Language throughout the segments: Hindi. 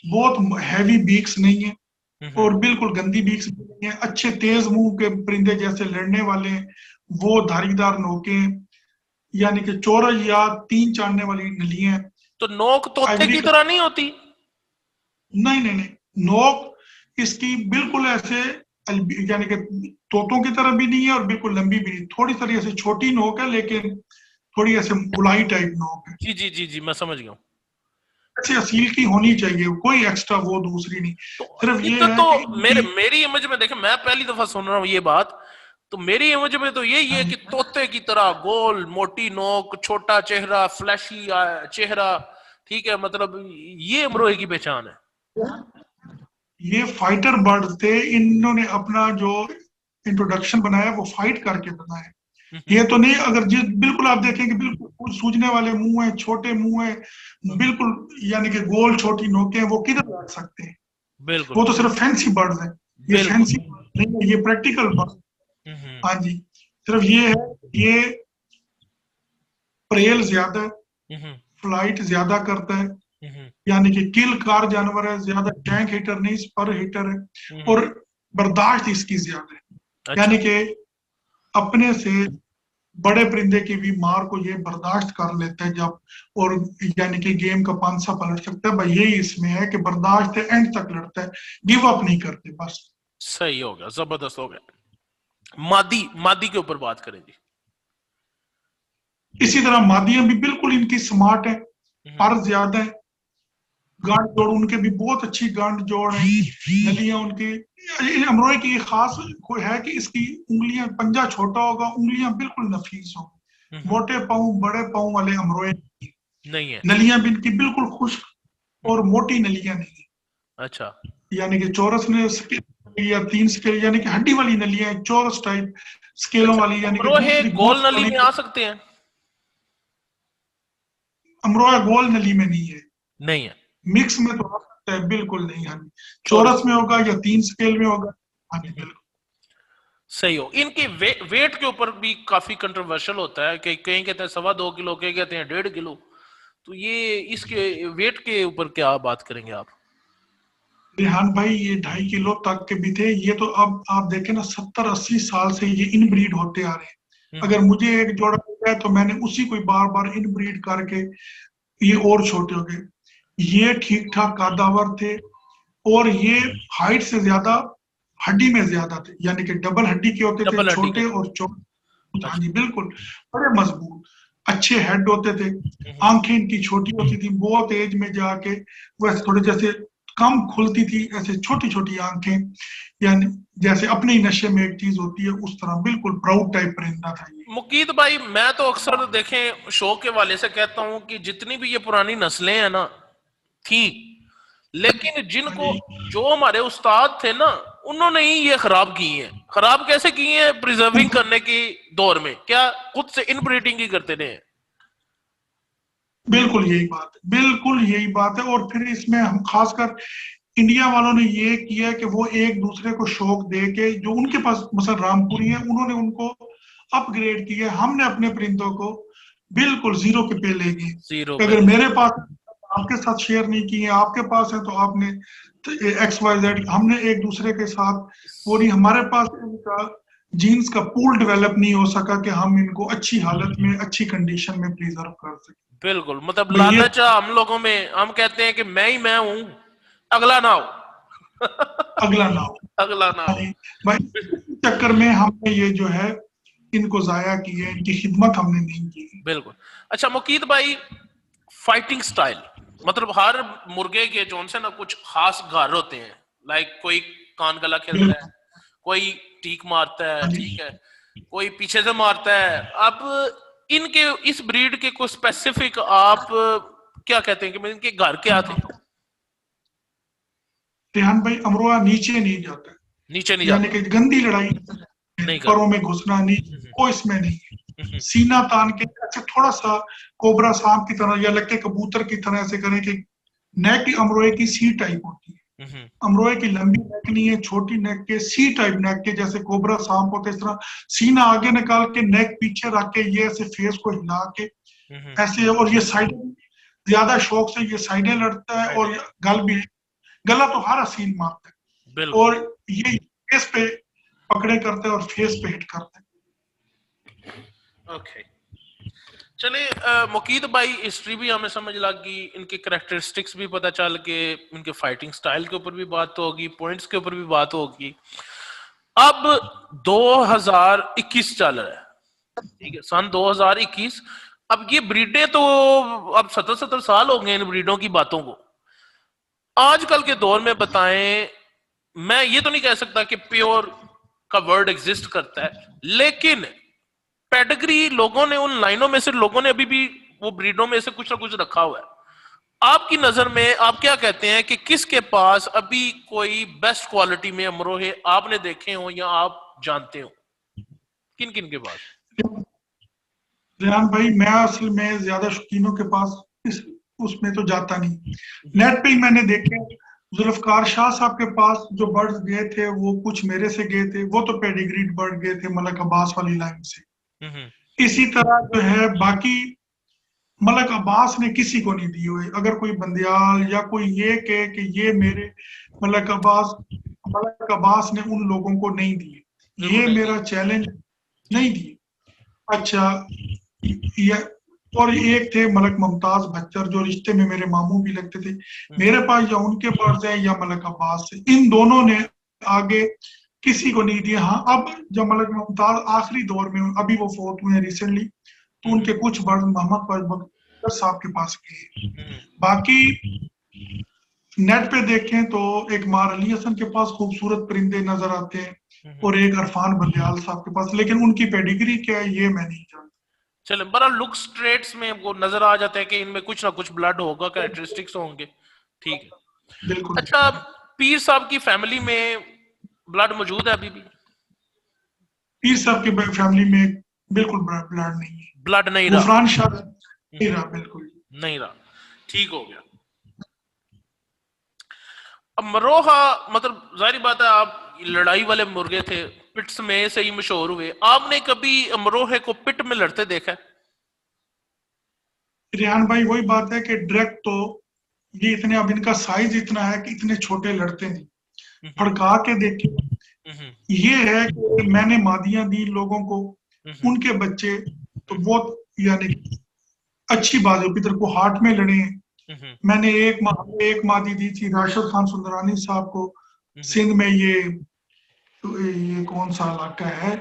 बहुत हैवी बीक्स नहीं है और बिल्कुल गंदी बीक्स नहीं है, अच्छे तेज मुंह के परिंदे जैसे लड़ने वाले, वो धारीदार नोके, यानी कि चौरस या तीन चाटने वाली नलियां। तो नोक तोते की तरह नहीं होती? नहीं नहीं नहीं, नोक इसकी बिल्कुल ऐसे यानी कि तोतों की तरह भी नहीं है और बिल्कुल लंबी भी नहीं, थोड़ी सी ऐसे छोटी नोक है, लेकिन थोड़ी ऐसे गुलाई टाइप नोक है। जी जी जी जी, मैं समझ गया हूँ। ऐसे असील की होनी चाहिए, कोई एक्स्ट्रा वो दूसरी नहीं। तो सिर्फ ये इतना है तो कि इनकी मेरी इमेज में देखे, मैं पहली दफा सुन रहा हूँ ये बात, तो मेरी इमेज में तो यही है कि तोते की तरह गोल मोटी नोक, छोटा चेहरा, फ्लैशी चेहरा, ठीक है, मतलब ये अमरोहे की पहचान है। ये फाइटर बर्ड थे, इन्होंने अपना जो इंट्रोडक्शन बनाया वो फाइट करके बनाया। ये तो नहीं, अगर जिस बिल्कुल आप देखेंगे बिल्कुल सूजने वाले मुंह है, छोटे मुंह है, बिल्कुल यानी कि गोल छोटी नोकें, वो किधर लड़ सकते हैं? बिल्कुल वो तो सिर्फ फैंसी बर्ड्स है, ये बिल्कुल। फैंसी नहीं है, ये प्रैक्टिकल बर्ड। हम्म हाँ जी, सिर्फ ये है, ये प्रेल ज्यादा है, हम्म फ्लाइट ज्यादा करता है, हम्म यानी कि किल कार जानवर है, ज्यादा टैंक हिटर नहीं, स्पर हिटर है। हम्म। और बर्दाश्त इसकी ज्यादा है, अच्छा। यानी कि अपने से बड़े परिंदे की भी मार को ये बर्दाश्त कर लेता है जब, और यानी कि गेम का पांसा पलट सकता है भाई, यही इसमें है कि बर्दाश्त है, एंड तक लड़ता है, गिव अप नहीं करते बस। सही हो गया, जबरदस्त हो गया। मादी मादी के ऊपर बात करें जी। इसी तरह मादियां भी बिल्कुल इनकी स्मार्ट है, हम्म पर ज्यादा है, गांठ जोड़ उनके भी बहुत अच्छी गांठ जोड़ है, नलियां उनकी। अमरोए की खास कोई है कि इसकी उंगलियां, पंजा छोटा होगा, उंगलियां बिल्कुल नफीस होंगी, हम्म। मोटे पांव बड़े पांव वाले अमरोए। नहीं है। नलियां भी इनकी बिल्कुल खुश्क और मोटी नलियां नहीं है, अच्छा। यानी कि चौरस ने स्केल या तीन स्केल, यानी कि हड्डी वाली नलियां, चौरस टाइप स्केलों अच्छा, वाली, यानी कि अमरोहे दूसरी गोल गोश्त नली वाली। में आ सकते हैं? अमरोहा गोल नली में नहीं है, नहीं है। मिक्स में तो आ सकता है, बिल्कुल नहीं। हाँ जी, चौरस। चौरस में होगा या तीन स्केल में होगा। हाँ जी हम्म। बिल्कुल। सही हो। इनकी वेट के ऊपर भी काफी कंट्रोवर्शियल होता है कि कहीं कहते हैं 2.25 किलो, कहीं कहते हैं 1.5 किलो। तो ये इसके वेट के ऊपर क्या बात करेंगे आप? रेहान भाई, ये 2.5 किलो तक के भी थे, ये तो अब आप देखें ना, 70-80 साल से ये इनब्रीड होते आ रहे हैं। हम्म अगर मुझे एक जोड़ा मिल जाए तो मैंने उसी को बार बार इनब्रीड करके, ये और छोटे हो गए, ये ठीक ठाक कदावर थे, और ये हाइट से ज्यादा हड्डी में ज्यादा थे, यानी कि डबल हड्डी के होते थे, डबल हड्डी के छोटे थे। और चौड़े। हाँ अच्छा। जी बिल्कुल, बड़े मजबूत, अच्छे हेड होते थे। हम्म। आंखें इनकी छोटी होती थी, बहुत एज में जाके वैसे थोड़े जैसे कम खुलती थी, ऐसे छोटी छोटी आंखें, यानी जैसे अपने ही नशे में एक चीज होती है उस तरह, बिल्कुल प्राउड टाइप परिंदा था ये। मुकीत भाई, मैं तो अक्सर देखें शो के वाले से कहता हूं कि जितनी भी ये पुरानी नस्लें हैं ना, थी, लेकिन हाँ जिनको, जी, जो हमारे उस्ताद थे ना, उन्होंने ही ये खराब की है। खराब कैसे की है? प्रिजर्विंग करने की दौर में क्या खुद से इनब्रीडिंग ही करते रहे? बिल्कुल यही बात है, बिल्कुल यही बात है। और फिर इसमें हम खासकर इंडिया वालों ने ये किया कि वो एक दूसरे को शौक दे के, जो उनके पास मसल रामपुरी है, उन्होंने उनको अपग्रेड किया, हमने अपने परिंदों को बिल्कुल जीरो पे ले जीरो गए। पे अगर ले। मेरे पास आपके साथ शेयर नहीं किए, आपके पास है तो आपने XYZ, हमने एक दूसरे के साथ वो नहीं, हमारे पास इनका जीन्स का पूल डेवलप नहीं हो सका कि हम इनको अच्छी हालत में, अच्छी कंडीशन में प्रिजर्व कर सकें। बिल्कुल, मतलब भाई ये लालच हम लोगों में, हम कहते हैं कि मैं हूं, अगला ना हो। अगला ना हो। अगला ना हाँ हो। जी, भाई इस चक्कर में हमने ये जो है इनको जाया की है, इनकी खिदमत हमने नहीं की। बिल्कुल। अच्छा मुकीत भाई, फाइटिंग स्टाइल, मतलब हर मुर्गे के जोन से ना कुछ खास घर होते हैं। लाइक कोई कान गला खेलता है, बिल्कुल। कोई टीक मारता है, हाँ जी, ठीक है, कोई पीछे से मारता है। अब इनके, इस ब्रीड के कुछ स्पेसिफिक आप क्या कहते हैं कि इनके घर क्या थे? रेहान भाई, अमरोहा नीचे नहीं जाता है, नीचे नहीं यानी जाता? कि गंदी लड़ाई नहीं परों करता। में घुसना नहीं, वो इसमें नहीं है। हम्म। सीना तान के अच्छा थोड़ा सा कोबरा सांप की तरह या लक्के कबूतर की तरह ऐसे करें कि नेक अमरोहे की सी टाइप होती है, अमरोहे की लंबी नेक नहीं है, छोटी नेक के, सी टाइप नेक के, जैसे कोबरा सांप होते इस तरह सीना आगे निकाल के नेक पीछे रख के ये ऐसे फेस को हिला के ऐसे, और ये साइड ज्यादा शौक से ये साइडें लड़ता है, और गल भी, गला तो हर हसीन मारता है, और ये फेस पे पकड़े करते हैं और फेस पे हिट करते हैं। ओके, चले मुकीद भाई, हिस्ट्री भी हमें समझ लग गई, इनके कैरेक्टरिस्टिक्स भी पता चल के, इनके फाइटिंग स्टाइल के ऊपर भी बात होगी, पॉइंट्स के ऊपर भी बात होगी। अब 2021 चल रहा है, ठीक है, सन 2021। अब ये ब्रीडें तो अब 70 साल हो गए इन ब्रीडों की बातों को। आजकल के दौर में बताएं, मैं ये तो नहीं कह सकता कि प्योर का वर्ड एग्जिस्ट करता है, लेकिन पेडिग्री लोगों ने, उन लाइनों में से लोगों ने अभी भी वो ब्रीडों में से कुछ ना कुछ रखा हुआ है। आपकी नजर में आप क्या कहते हैं कि किसके पास अभी कोई बेस्ट क्वालिटी में अमरोहे आपने देखे हो या आप जानते हो, किन किन के पास? रेहान भाई, मैं असल में ज्यादा शौकीनों के पास उसमें तो जाता नहीं, नेट पे ही मैंने देखे। जुल्फकार शाह साहब के पास जो बर्ड्स गए थे वो कुछ मेरे से गए थे, वो तो पेडिग्रीड बर्ड गए थे मलक अब्बास वाली लाइन से। इसी तरह जो है बाकी मलक अब्बास ने किसी को नहीं दी हुई। अगर कोई बंदियाल या कोई ये कहे कि ये मेरे मलक अब्बास ने उन लोगों को नहीं दिए, ये मेरा चैलेंज नहीं दिए। अच्छा, ये और एक थे मलक मुमताज बच्चर जो रिश्ते में मेरे मामू भी लगते थे, मेरे पास या उनके बर्ड्स हैं या मलक अब्बास से, इन दोनों ने आगे किसी को नहीं दिया। हाँ, अब जब मलक मुमताज आखिरी दौर में, अभी वो फोर्थ हुए रिसेंटली, तो उनके कुछ बर्ड मोहम्मद बख्तर साहब के पास गए। बाकी नेट पे देखें तो एक मार अली हसन के पास खूबसूरत परिंदे नजर आते हैं, और एक अरफान बंदियाल साहब के पास, लेकिन उनकी पेडिग्री क्या है ये मैं नहीं जानता। चलो, बड़ा लुक्स ट्रेट्स में वो नजर आ जाता है कि इनमें कुछ ना कुछ ब्लड होगा, कैरेक्टरिस्टिक्स होंगे, ठीक है। बिल्कुल। अच्छा, पीर साहब की फैमिली में ब्लड मौजूद है अभी भी? पीर साहब की फैमिली में बिल्कुल ब्लड नहीं है, ब्लड नहीं रहा, गुफरान शाह नहीं रहा, बिल्कुल नहीं रहा, ठीक हो गया। अमरोहा, मतलब जाहिर बात है आप लड़ाई वाले मुर्गे थे, पिट्स में से ही मशहूर हुए, आपने कभी अमरोहे को पिट में लड़ते देखा है? रेहान भाई, वही बात है कि डायरेक्ट तो ये इतने, अब इनका साइज इतना है कि इतने छोटे लड़ते नहीं, फड़का के देखे। ये है कि मैंने मादियां दी लोगों को, उनके बच्चे तो बहुत यानी अच्छी बात है, इधर को हार्ट में लड़े हैं। मैंने एक मादी दी थी राशिद खान सुंदरानी साहब को, सिंध में, ये कौन सा इलाका है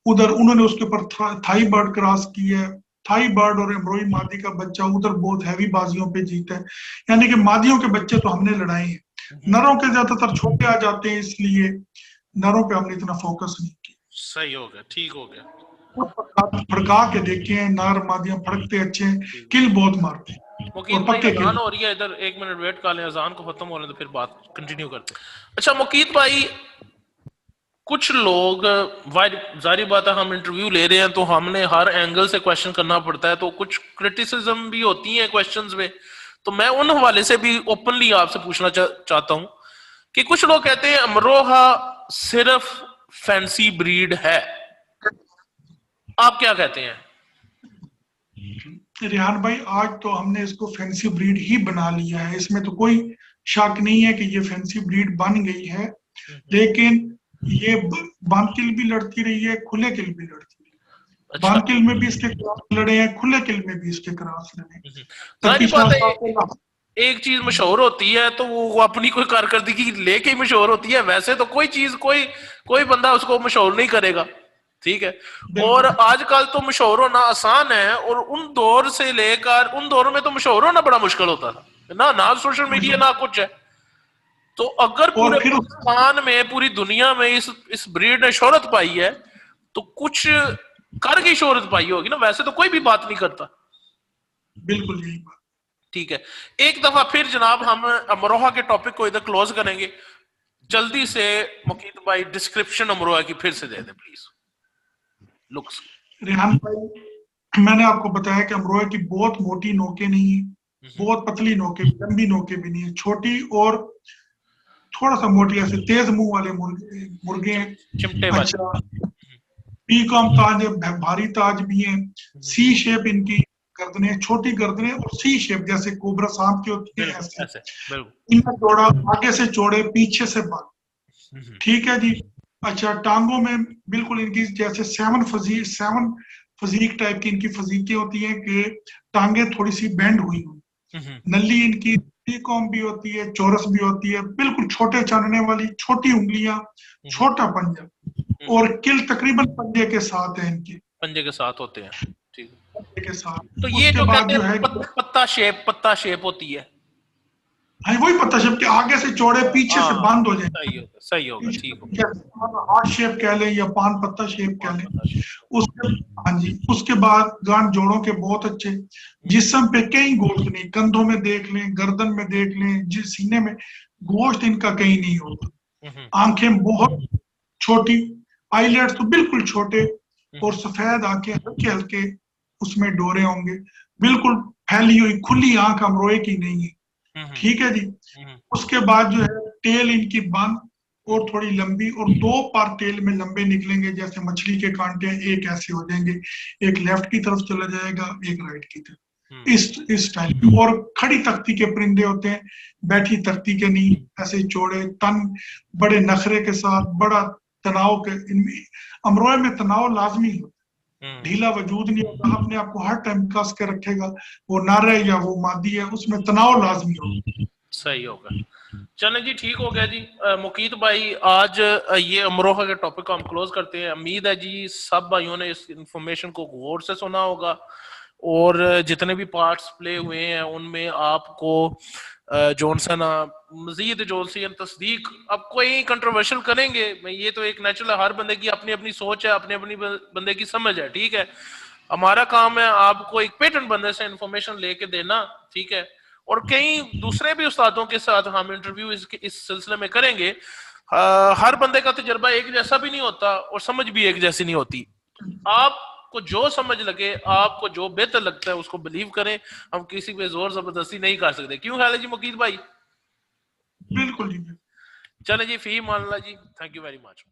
उधर, उन्होंने उसके ऊपर थाई बर्ड क्रॉस की है। थाई बर्ड और एम्ब्रॉय मादी का बच्चा उधर बहुत हैवी बाजियों पे जीता है, यानी कि मादियों के बच्चे तो हमने लड़ाए हैं, नरों के ज्यादातर छोटे आ जाते हैं, इसलिए नरों पे हमने इतना फोकस नहीं किया। सही हो गया, ठीक हो गया। फड़का के देखे हैं, नर मादियां फड़कते अच्छे हैं, किल बहुत मारते हैं। मुकीद भाई, अजान हो रही है इधर, 1 मिनट वेट कर लें, अजान को खत्म होने तो फिर बात कंटिन्यू करते हैं। अच्छा मुकीद भाई, कुछ लोग, जारी बात है हम इंटरव्यू ले रहे हैं तो हमने हर एंगल से क्वेश्चन करना पड़ता है, तो कुछ क्रिटिसिज्म भी होती है क्वेश्चंस में, तो मैं उन हवाले से भी ओपनली आपसे पूछना चाहता हूं कि कुछ लोग कहते हैं अमरोहा सिर्फ फैंसी ब्रीड है, आप क्या कहते हैं? रेहान भाई, आज तो हमने इसको फैंसी ब्रीड ही बना लिया है, इसमें तो कोई शक नहीं है कि ये फैंसी ब्रीड बन गई है, लेकिन ये बंद किल भी लड़ती रही है, खुले किल भी लड़ती रही है। अच्छा। बंद किल में भी इसके क्रॉस लड़े हैं, खुले किल में भी इसके क्रॉस लड़े। एक चीज मशहूर होती है तो वो अपनी कोई कारकर्दगी लेके ही मशहूर होती है, वैसे तो कोई चीज कोई बंदा उसको मशहूर नहीं करेगा, ठीक है। और आजकल तो मशहूर होना आसान है, और उन दौर से लेकर उन दौरों में तो मशहूर होना बड़ा मुश्किल होता था ना सोशल मीडिया ना कुछ है। तो अगर पूरे पाकिस्तान में, पूरी दुनिया में इस ब्रीड ने शोहरत पाई है, तो कुछ करके शोहरत पाई होगी ना, वैसे तो कोई भी बात नहीं करता। बिल्कुल यही बात, ठीक है। एक दफा फिर जनाब हम अमरोहा के टॉपिक को इधर क्लोज करेंगे, जल्दी से मुकीद भाई डिस्क्रिप्शन अमरोहा की फिर से दे दे प्लीज। लुक्स, रेहान भाई, मैंने आपको बताया कि अमरोहा की बहुत मोटी नोकें नहीं है, बहुत पतली नोकें, लंबी नोकें भी नहीं है, छोटी और थोड़ा सा मोटी ऐसे तेज मुंह वाले मुर्गे हैं। चिमटे वाले। अच्छा, पीकॉम ताज है, भारी ताज भी है। सी शेप इनकी गर्दनें, छोटी गर्दनें और सी शेप जैसे कोबरा सांप की होती है बिल्कुल ऐसे। ऐसे, बिल्कुल। इनका जोड़ा आगे से चौड़े, पीछे से बंद। ठीक है जी। अच्छा, टांगों में बिल्कुल इनकी जैसे सेवन फजीक टाइप की इनकी फजीकें होती हैं कि टांगे थोड़ी सी बेंड हुई हुई। नली इनकी टी-कॉम भी होती है, चौरस भी होती है, बिल्कुल छोटे चानने वाली, छोटी उंगलियां, छोटा पंजा, और किल तकरीबन पंजे के साथ है इनकी, पंजे के साथ होते हैं, ठीक है। पंजे के साथ। तो ये उसके जो बाद कहते जो हैं है पत्ता शेप होती है। हाँ, वही पत्ता शेप के आगे से चौड़े, पीछे से हाँ, बंद हो जाए। सही होगा, ठीक होगा। हार्ट शेप कह लें या पान पत्ता शेप कह पान लें। पत्ता शेप। उसके हाँ जी, उसके बाद गांठ जोड़ों के बहुत अच्छे, जिस्म पे कहीं गोश्त नहीं, कंधों में देख लें, गर्दन में देख लें, जिस सीने में गोश्त इनका कहीं नहीं होता। आंखें बहुत छोटी, आईलेट्स तो बिल्कुल छोटे, और सफेद आंखें, हल्के हल्के उसमें डोरे होंगे, बिल्कुल फैली हुई खुली आंख अमरोए की नहीं है। ठीक है जी। उसके बाद जो है टेल इनकी बंद और थोड़ी लंबी, और दो पार टेल में लंबे निकलेंगे जैसे मछली के कांटे हैं, एक ऐसे हो जाएंगे, एक लेफ्ट की तरफ चला जाएगा, एक राइट की तरफ, इस स्टाइल में। और खड़ी तख्ती के परिंदे होते हैं, बैठी तख्ती के नहीं, ऐसे चौड़े तन, बड़े नखरे के साथ, बड़ा तनाव के इनमें, अमरोए में तनाव लाजमी होता है, ढीला वजूद नहीं होता, अपने आप को हर टाइम कस के रखेगा, वो नारे या वो मादी है, उसमें तनाव लाजमी होगा। सही होगा। चलें जी, ठीक हो गया जी। मुकीत भाई, आज ये अमरोहा के टॉपिक को हम क्लोज करते हैं। उम्मीद है जी सब भाइयों ने इस इंफॉर्मेशन को गौर से सुना होगा, और जितने भी पार्ट्स प्ले हुए हैं उनमें आपको जॉनसन मजीद जोलसियन तस्दीक, अब कोई कंट्रोवर्शियल करेंगे, ये तो एक नेचुरल, हर बंदे की अपनी अपनी सोच है, अपनी अपनी बंदे की समझ है, ठीक है। हमारा काम है आपको एक पेटेंट बंदे से इंफॉर्मेशन लेके देना, ठीक है। और कई दूसरे भी उस्तादों के साथ हम इंटरव्यू इस सिलसिले में करेंगे। हर बंदे का तजर्बा एक जैसा भी नहीं होता, और समझ भी एक जैसी नहीं होती। आपको जो समझ लगे, आपको जो बेहतर लगता है उसको बिलीव करें। हम किसी पे जोर जबरदस्ती नहीं कर सकते। क्यों ख्याल है जी मुकीत भाई? बिल्कुल जी। चले जी, फी मान ला जी। Thank you very much.